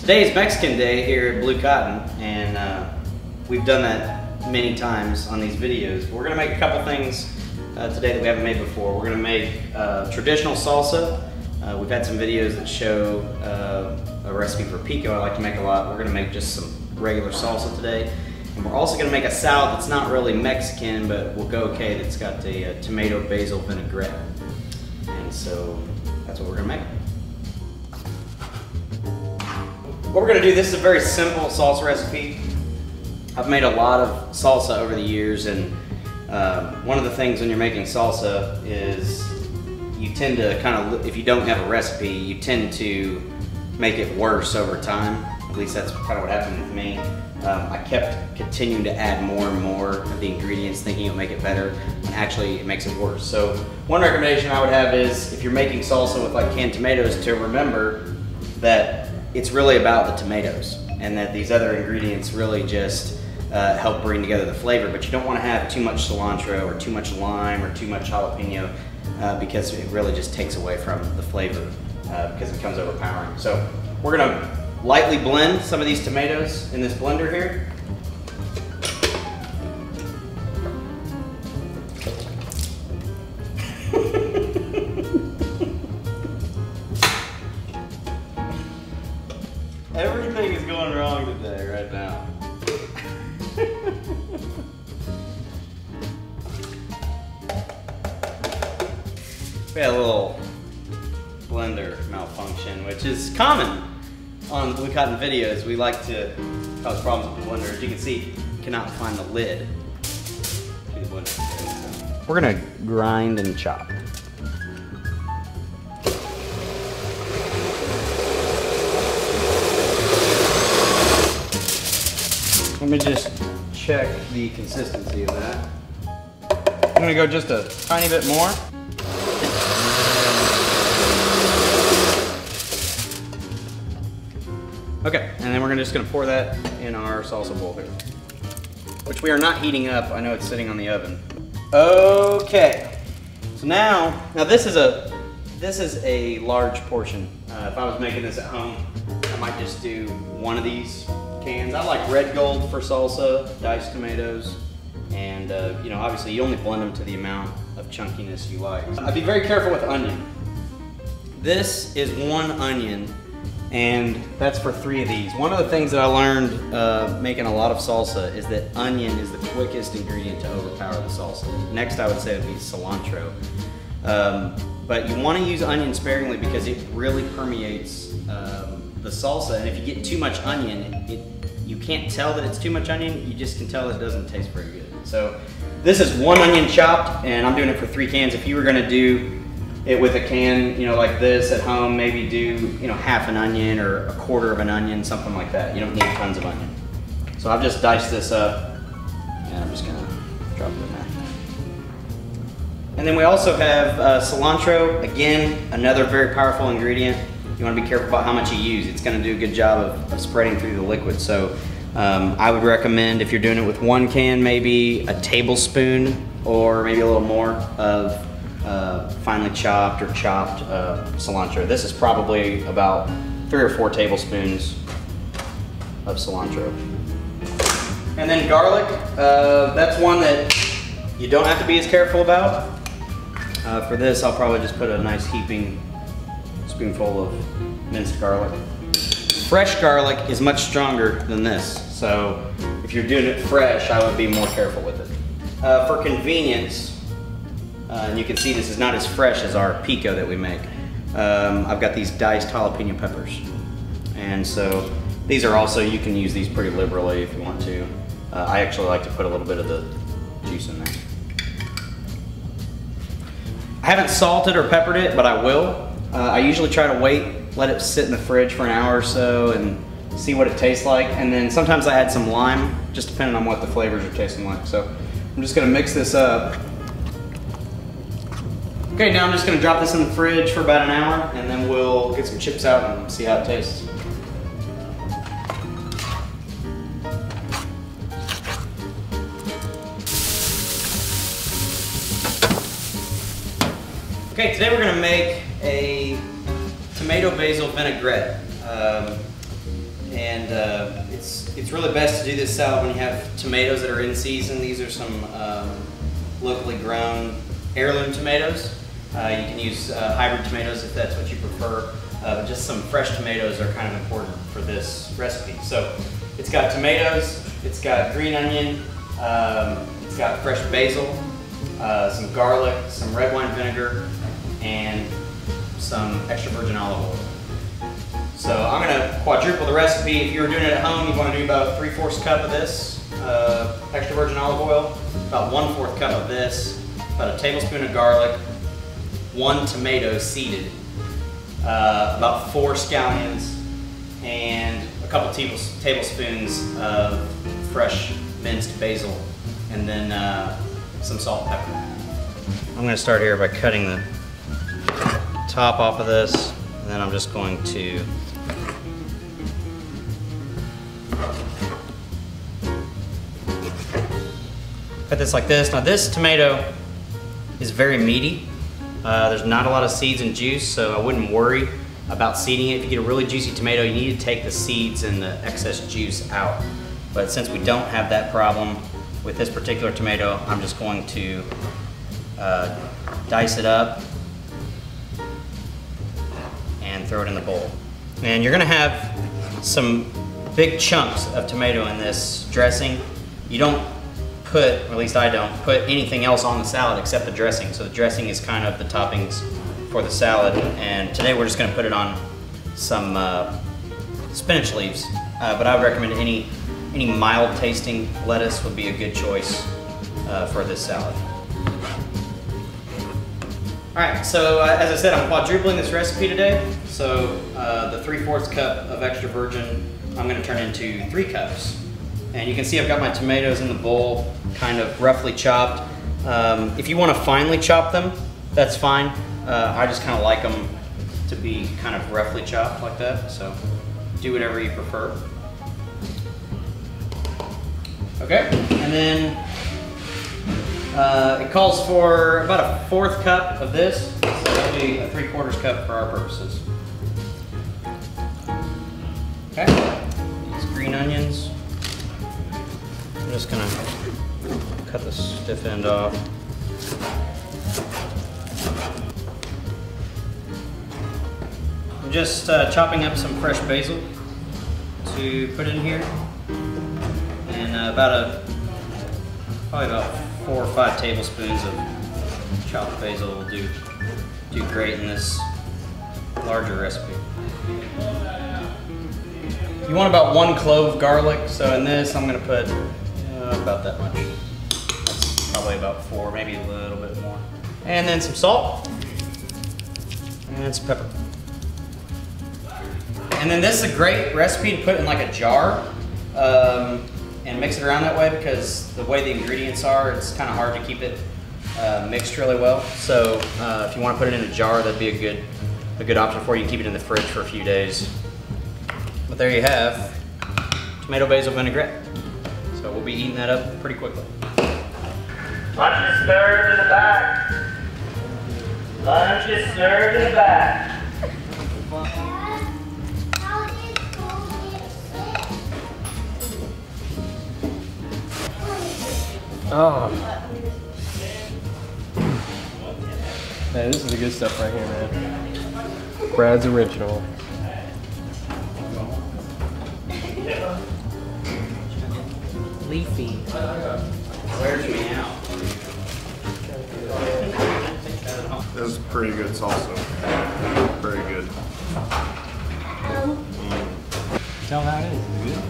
Today is Mexican Day here at Blue Cotton, and we've done that many times on these videos. We're gonna make a couple things today that we haven't made before. We're gonna make traditional salsa. We've had some videos that show a recipe for pico I like to make a lot. We're gonna make just some regular salsa today. And we're also gonna make a salad that's not really Mexican, but will go okay, that's got a tomato basil vinaigrette. And so that's what we're gonna make. What we're gonna do, this is a very simple salsa recipe. I've made a lot of salsa over the years, and one of the things when you're making salsa is you tend to if you don't have a recipe, you tend to make it worse over time. At least that's kind of what happened with me. I kept continuing to add more and more of the ingredients thinking it would make it better, and actually it makes it worse. So one recommendation I would have is, if you're making salsa with like canned tomatoes, to remember that it's really about the tomatoes, and that these other ingredients really just help bring together the flavor. But you don't want to have too much cilantro or too much lime or too much jalapeno because it really just takes away from the flavor because it becomes overpowering. So we're gonna lightly blend some of these tomatoes in this blender here. Everything is going wrong today, right now. We had a little blender malfunction, which is common on Blue Cotton videos. We like to cause problems with the blender. As you can see, you cannot find the lid to the blender. We're gonna grind and chop. Let me just check the consistency of that. I'm gonna go just a tiny bit more. Okay, and then we're just gonna pour that in our salsa bowl here, which we are not heating up. I know it's sitting on the oven. Okay, so now this is a large portion. If I was making this at home, I might just do one of these cans. I like red gold for salsa, diced tomatoes, and you know, obviously you only blend them to the amount of chunkiness you like. I'd be very careful with onion. This is one onion, and that's for 3 of these. One of the things that I learned making a lot of salsa is that onion is the quickest ingredient to overpower the salsa. Next I would say would be cilantro. But you want to use onion sparingly because it really permeates the salsa, and if you get too much onion, you can't tell that it's too much onion, you just can tell it doesn't taste very good. So this is 1 onion chopped, and I'm doing it for 3 cans. If you were gonna do it with a can, you know, like this at home, maybe do, you know, half an onion or 1/4 of an onion, something like that. You don't need tons of onion. So I've just diced this up, and I'm just gonna drop it in there. And then we also have cilantro, again, another very powerful ingredient. You want to be careful about how much you use. It's going to do a good job of spreading through the liquid. So I would recommend, if you're doing it with 1 can, maybe a tablespoon or maybe a little more of finely chopped or chopped cilantro. This is probably about 3 or 4 tablespoons of cilantro. And then garlic, that's one that you don't have to be as careful about. For this, I'll probably just put a nice heaping spoonful of minced garlic. Fresh garlic is much stronger than this, so if you're doing it fresh, I would be more careful with it. For convenience, and you can see this is not as fresh as our pico that we make, I've got these diced jalapeno peppers. And so these are also, you can use these pretty liberally if you want to. I actually like to put a little bit of the juice in there. I haven't salted or peppered it, but I will. I usually try to let it sit in the fridge for an hour or so and see what it tastes like. And then sometimes I add some lime, just depending on what the flavors are tasting like. So I'm just gonna mix this up. Okay, now I'm just gonna drop this in the fridge for about an hour, and then we'll get some chips out and see how it tastes. Okay, today we're gonna make a tomato basil vinaigrette. And it's really best to do this salad when you have tomatoes that are in season. These are some locally grown heirloom tomatoes. You can use hybrid tomatoes if that's what you prefer, but just some fresh tomatoes are kind of important for this recipe. So it's got tomatoes, it's got green onion, it's got fresh basil, some garlic, some red wine vinegar, and some extra virgin olive oil. So I'm going to quadruple the recipe. If you were doing it at home, you want to do about 3/4 cup of this extra virgin olive oil, about 1/4 cup of this, about a tablespoon of garlic, 1 tomato seeded, about 4 scallions, and a couple tablespoons of fresh minced basil, and then some salt and pepper. I'm going to start here by cutting the top off of this, and then I'm just going to cut this like this. Now this tomato is very meaty. There's not a lot of seeds and juice, so I wouldn't worry about seeding it. If you get a really juicy tomato, you need to take the seeds and the excess juice out. But since we don't have that problem with this particular tomato, I'm just going to dice it up and throw it in the bowl. And you're gonna have some big chunks of tomato in this dressing. You don't put, or at least I don't, put anything else on the salad except the dressing. So the dressing is kind of the toppings for the salad. And today we're just gonna put it on some spinach leaves. But I would recommend any mild tasting lettuce would be a good choice for this salad. All right, so as I said, I'm quadrupling this recipe today. So the 3/4 cup of extra virgin, I'm gonna turn into 3 cups. And you can see I've got my tomatoes in the bowl, kind of roughly chopped. If you wanna finely chop them, that's fine. I just kind of like them to be kind of roughly chopped like that, so do whatever you prefer. Okay, and then it calls for about a 1/4 cup of this, so that'll be a 3/4 cup for our purposes. Okay, these green onions. I'm just gonna cut the stiff end off. I'm just chopping up some fresh basil to put in here, and probably about 4 or 5 tablespoons of chopped basil will do great in this larger recipe. You want about 1 clove of garlic, so in this I'm going to put about that much. That's probably about 4, maybe a little bit more. And then some salt and some pepper. And then this is a great recipe to put in like a jar and mix it around that way, because the way the ingredients are, it's kind of hard to keep it mixed really well. So if you want to put it in a jar, that'd be a good option for you. Keep it in the fridge for a few days. But there you have tomato basil vinaigrette. So we'll be eating that up pretty quickly. Lunch is served in the back. Lunch is served in the back. Oh. Man, this is the good stuff right here, man. Brad's original. Leafy. Wears me out. That was pretty good salsa. Very good. Tell how it is. Is it good?